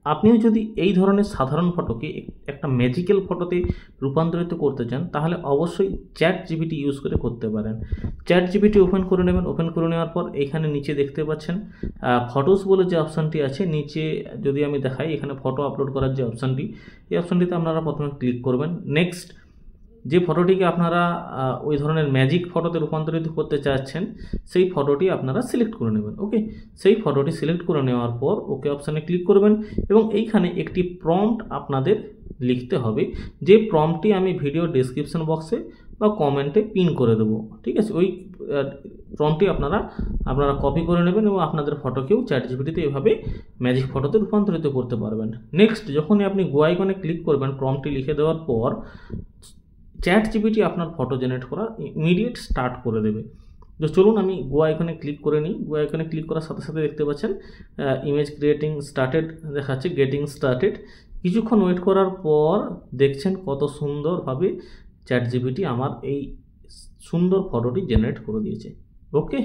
আপনিও যদি এই ধরনের সাধারণ ফটোকে একটা ম্যাজিক্যাল ফটোতে রূপান্তরিত করতে চান তাহলে অবশ্যই চ্যাট জিপিটি ইউজ করে করতে পারেন। চ্যাট জিপিটি ওপেন করে নেবেন। ওপেন করে নেওয়ার পর এখানে নিচে দেখতে পাচ্ছেন ফটোস বলে যে অপশানটি আছে, নিচে যদি আমি দেখাই এখানে ফটো আপলোড করার যে অপশানটি, এই অপশানটিতে আপনারা প্রথমে ক্লিক করবেন। নেক্সট যে ফটোটিকে আপনারা ওই ধরনের ম্যাজিক ফটোতে রূপান্তরিত করতে চাচ্ছেন সেই ফটোটি আপনারা সিলেক্ট করে নেবেন। ওকে, সেই ফটোটি সিলেক্ট করে নেওয়ার পর ওকে অপশানে ক্লিক করবেন এবং এইখানে একটি প্রম্পট আপনাদের লিখতে হবে, যে প্রম্পটটি আমি ভিডিও ডেসক্রিপশন বক্সে বা কমেন্টে পিন করে দেবো। ঠিক আছে, ওই প্রম্পটটি আপনারা কপি করে নেবেন এবং আপনাদের ফটোকেও চ্যাট জিপিটিতে এভাবে ম্যাজিক ফটোতে রূপান্তরিত করতে পারবেন। নেক্সট যখনই আপনি গো আইকনে ক্লিক করবেন প্রম্পটটি লিখে দেওয়ার পর চ্যাট জিপিটি আপনার ফটো জেনারেট করা ইমিডিয়েট স্টার্ট করে দেবে। তো চলুন আমি গো আইকনে ক্লিক করে নিই। গো আইকনে ক্লিক করার সাথে সাথে দেখতে পাচ্ছেন ইমেজ ক্রিয়েটিং স্টার্টেড দেখাচ্ছে, গেটিং স্টার্টেড। কিছুক্ষণ ওয়েট করার পর দেখছেন কত সুন্দরভাবে চ্যাট জিপিটি আমার এই সুন্দর ফটোটি জেনারেট করে দিয়েছে। ওকে।